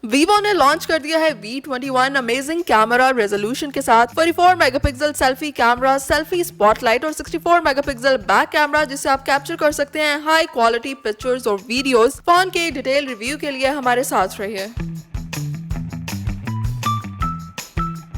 Vivo ने launch कर दिया है V21 अमेजिंग कैमरा रेजोल्यूशन के साथ 44 megapixel selfie camera, selfie spotlight और 64 मेगापिक्सल बैक कैमरा, जिसे आप कैप्चर कर सकते हैं हाई क्वालिटी पिक्चर्स और वीडियोस। फोन के डिटेल रिव्यू के लिए हमारे साथ रहिए।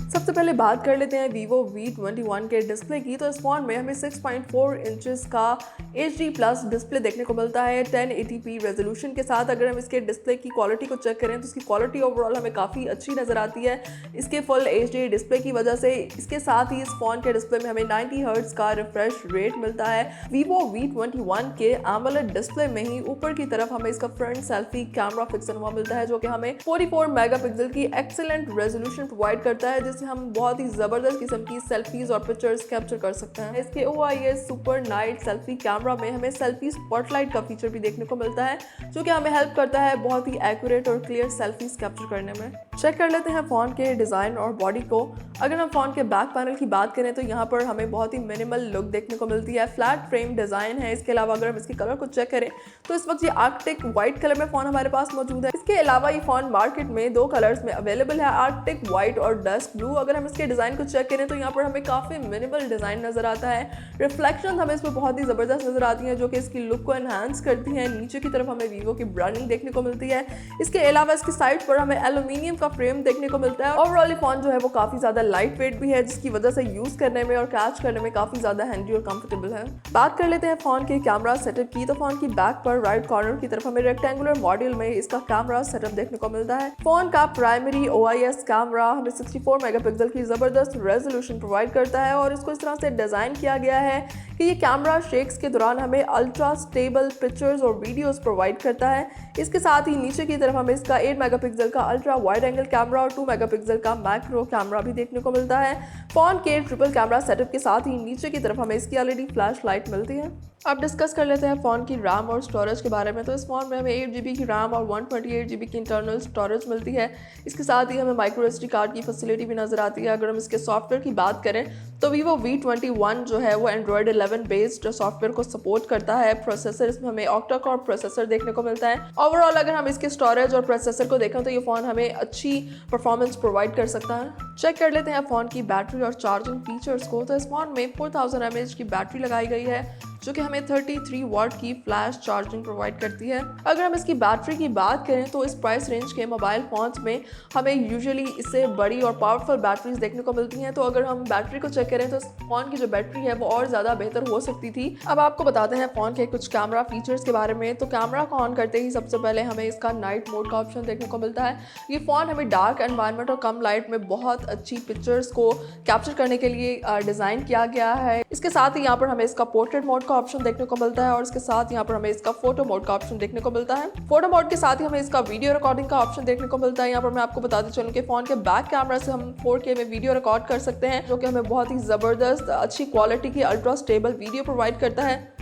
सबसे पहले बात कर लेते हैं Vivo V21 के डिस्प्ले की। तो इस फोन में हमें 6.4 इंचेस का HD प्लस डिस्प्ले देखने को मिलता है 1080p रेजोल्यूशन के साथ। अगर हम इसके डिस्प्ले की क्वालिटी को चेक करें तो इसकी क्वालिटी ओवरऑल हमें काफ़ी अच्छी नज़र आती है इसके फुल HD डिस्प्ले की वजह से। इसके साथ ही इस फोन के डिस्प्ले में हमें 90 हर्ट्ज का रिफ्रेश रेट मिलता है। Vivo V21 के AMOLED डिस्प्ले में ही ऊपर की तरफ हमें इसका फ्रंट सेल्फी कैमरा फिक्सन हुआ मिलता है, जो कि हमें 44 मेगापिक्सल की एक्सीलेंट रेजोल्यूशन प्रोवाइड करता है, जिससे हम बहुत ही जबरदस्त किस्म की सेल्फीज और पिक्चर्स कैप्चर कर सकते हैं। इसके OIS super night selfie camera में हमें सेल्फी स्पॉटलाइट का फीचर भी देखने को मिलता है, जो कि हमें हेल्प करता है बहुत ही एक्यूरेट और क्लियर सेल्फीज कैप्चर करने में। चेक कर लेते हैं फोन के डिजाइन और बॉडी को। अगर हम फोन के बैक पैनल की बात करें तो यहाँ पर हमें बहुत ही मिनिमल लुक देखने को मिलती है। फ्लैट फ्रेम डिजाइन है। इसके अलावा अगर हम इसके कलर को चेक करें तो इस वक्त ये आर्कटिक व्हाइट कलर में फोन हमारे पास मौजूद है। इसके अलावा ये फोन मार्केट में 2 कलर्स में अवेलेबल है, आर्कटिक व्हाइट और डस्ट ब्लू। अगर हम इसके डिजाइन को चेक करें तो यहाँ पर हमें काफी मिनिमल डिजाइन नजर आता है। रिफ्लेक्शन हमें इसमें बहुत ही जबरदस्त नजर आती है, जो कि इसकी लुक को एनहांस करती है। नीचे की तरफ हमें वीवो की ब्रांडिंग देखने को मिलती है। इसके अलावा इसकी साइड पर हमें एल्यूमिनियम का फ्रेम देखने को मिलता है। ओवरऑल फोन जो है वो काफी ज्यादा लाइट वेट भी है, जिसकी वजह से यूज करने में और कैच करने में काफी ज्यादा हैंडी और कंफर्टेबल है। बात कर लेते हैं फोन के कैमरा सेटअप की। तो फोन की बैक पर राइट कॉर्नर की तरफ हमें रेक्टेंगुलर मॉड्यूल में इसका कैमरा सेटअप देखने को मिलता है। फोन का प्राइमरी OIS कैमरा हमें 64 मेगापिक्सल की जबरदस्त रेजोल्यूशन प्रोवाइड करता है और इसको इस तरह से डिजाइन किया गया है कि ये कैमरा शेक्स के दौरान हमें अल्ट्रा स्टेबल पिक्चर्स और वीडियोस प्रोवाइड करता है। इसके साथ ही नीचे की तरफ हमें इसका 8 मेगापिक्सल का अल्ट्रा वाइड एंगल कैमरा और 2 मेगापिक्सल का मैक्रो कैमरा भी देखने को मिलता है। फोन के ट्रिपल कैमरा सेटअप के साथ ही नीचे की तरफ हमें इसकी LED फ्लैश लाइट मिलती है। अब डिस्कस कर लेते हैं फ़ोन की रैम और स्टोरेज के बारे में। तो इस फ़ोन में हमें 8GB की रैम और 128GB की इंटरनल स्टोरेज मिलती है। इसके साथ ही हमें माइक्रो SD कार्ड की फैसिलिटी भी नज़र आती है। अगर हम इसके सॉफ्टवेयर की बात करें तो Vivo V21 जो है वो Android 11 बेस्ड सॉफ्टवेयर को सपोर्ट करता है। प्रोसेसर इसमें हमें ऑक्टा कोर प्रोसेसर देखने को मिलता है। ओवरऑल अगर हम इसके स्टोरेज और प्रोसेसर को देखें तो ये फ़ोन हमें अच्छी परफॉर्मेंस प्रोवाइड कर सकता है। चेक कर लेते हैं फ़ोन की बैटरी और चार्जिंग फीचर्स को। तो इस फ़ोन में 4000 mAh की बैटरी लगाई गई है, जो कि हमें 33 वाट की फ्लैश चार्जिंग प्रोवाइड करती है। अगर हम इसकी बैटरी की बात करें तो इस प्राइस रेंज के मोबाइल फोन्स में हमें यूजुअली इससे बड़ी और पावरफुल बैटरीज देखने को मिलती हैं। तो अगर हम बैटरी को चेक करें तो इस फोन की जो बैटरी है वो और ज़्यादा बेहतर हो सकती थी। अब आपको बताते हैं फ़ोन के कुछ कैमरा फीचर्स के बारे में। तो कैमरा को ऑन करते ही सबसे पहले हमें इसका नाइट मोड का ऑप्शन देखने को मिलता है। ये फ़ोन हमें डार्क एनवायरनमेंट और कम लाइट में बहुत अच्छी पिक्चर्स को कैप्चर करने के लिए डिज़ाइन किया गया है। इसके साथ ही यहाँ पर हमें इसका पोर्ट्रेट मोड का ऑप्शन देखने को मिलता है और इसके साथ यहाँ पर हमें इसका फोटो मोड का ऑप्शन देखने को मिलता है। फोटो मोड के साथ ही हमें इसका वीडियो रिकॉर्डिंग का ऑप्शन देखने को मिलता है। यहाँ पर मैं आपको बताते चलूं कि फोन के बैक कैमरा से हम 4K में वीडियो रिकॉर्ड कर सकते हैं, जो कि हमें बहुत ही जबरदस्त अच्छी क्वालिटी की अल्ट्रा स्टेबल वीडियो प्रोवाइड करता है।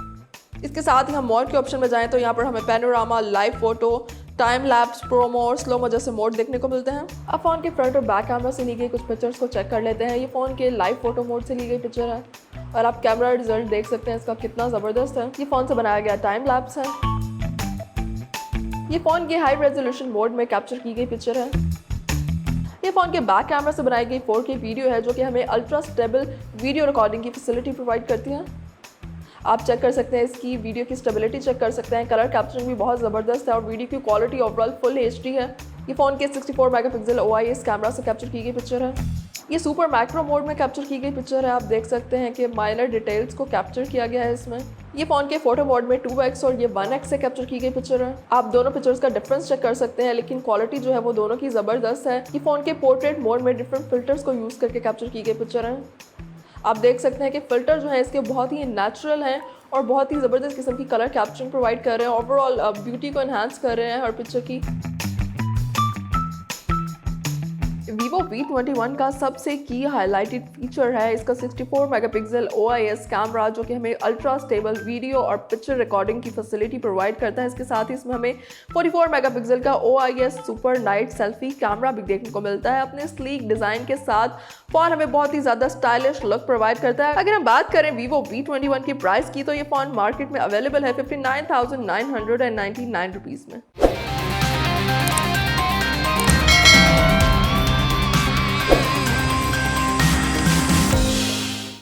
इसके साथ ही हम मोड के ऑप्शन में जाएं तो यहाँ पर हमें panorama, live photo, time lapse, promo और स्लोमो जैसे मोड देखने को मिलते हैं। अब फोन के फ्रंट और बैक कैमरा से ली गई कुछ पिक्चर्स को चेक कर लेते हैं। ये फोन के लाइव फोटो मोड से ली गई पिक्चर है और आप कैमरा रिजल्ट देख सकते हैं इसका कितना ज़बरदस्त है। ये फ़ोन से बनाया गया टाइम लैप्स है। ये फ़ोन के हाई रेजोल्यूशन मोड में कैप्चर की गई पिक्चर है। ये फ़ोन के बैक कैमरा से बनाई गई 4K वीडियो है, जो कि हमें अल्ट्रा स्टेबल वीडियो रिकॉर्डिंग की फैसिलिटी प्रोवाइड करती है। आप चेक कर सकते हैं इसकी वीडियो की स्टेबिलिटी चेक कर सकते हैं। कलर कैप्चरिंग भी बहुत ज़बरदस्त है और वीडियो की क्वालिटी ओवरऑल फुल HD है। ये फ़ोन के 64 मेगापिक्सल OIS कैमरा से कैप्चर की गई पिक्चर है। ये सुपर मैक्रो मोड में कैप्चर की गई पिक्चर है। आप देख सकते हैं कि माइनर डिटेल्स को कैप्चर किया गया है इसमें। ये फ़ोन के फोटो मोड में 2x और ये 1x से कैप्चर की गई पिक्चर है। आप दोनों पिक्चर्स का डिफरेंस चेक कर सकते हैं, लेकिन क्वालिटी जो है वो दोनों की ज़बरदस्त है। ये फ़ोन के पोर्ट्रेट मोड में डिफरेंट फिल्टर्स को यूज़ करके कैप्चर की गई पिक्चर है। आप देख सकते हैं कि फ़िल्टर जो है इसके बहुत ही नेचुरल हैं और बहुत ही ज़बरदस्त किस्म की कलर कैप्चरिंग प्रोवाइड कर रहे हैं। ओवरऑल ब्यूटी को एनहांस कर रहे हैं हर पिक्चर की। Vivo V21 का सबसे की हाईलाइटेड फीचर है इसका 64 मेगापिक्सल OIS कैमरा, जो कि हमें अल्ट्रा स्टेबल वीडियो और पिक्चर रिकॉर्डिंग की फैसिलिटी प्रोवाइड करता है। इसके साथ ही इसमें हमें 44 मेगापिक्सल का OIS super night selfie camera भी देखने को मिलता है। अपने स्लीक डिज़ाइन के साथ फ़ोन हमें बहुत ही ज़्यादा स्टाइलिश लुक प्रोवाइड करता है। अगर हम बात करें Vivo V21 की प्राइस की तो ये फ़ोन मार्केट में अवेलेबल है 59,999 रुपीज़ में।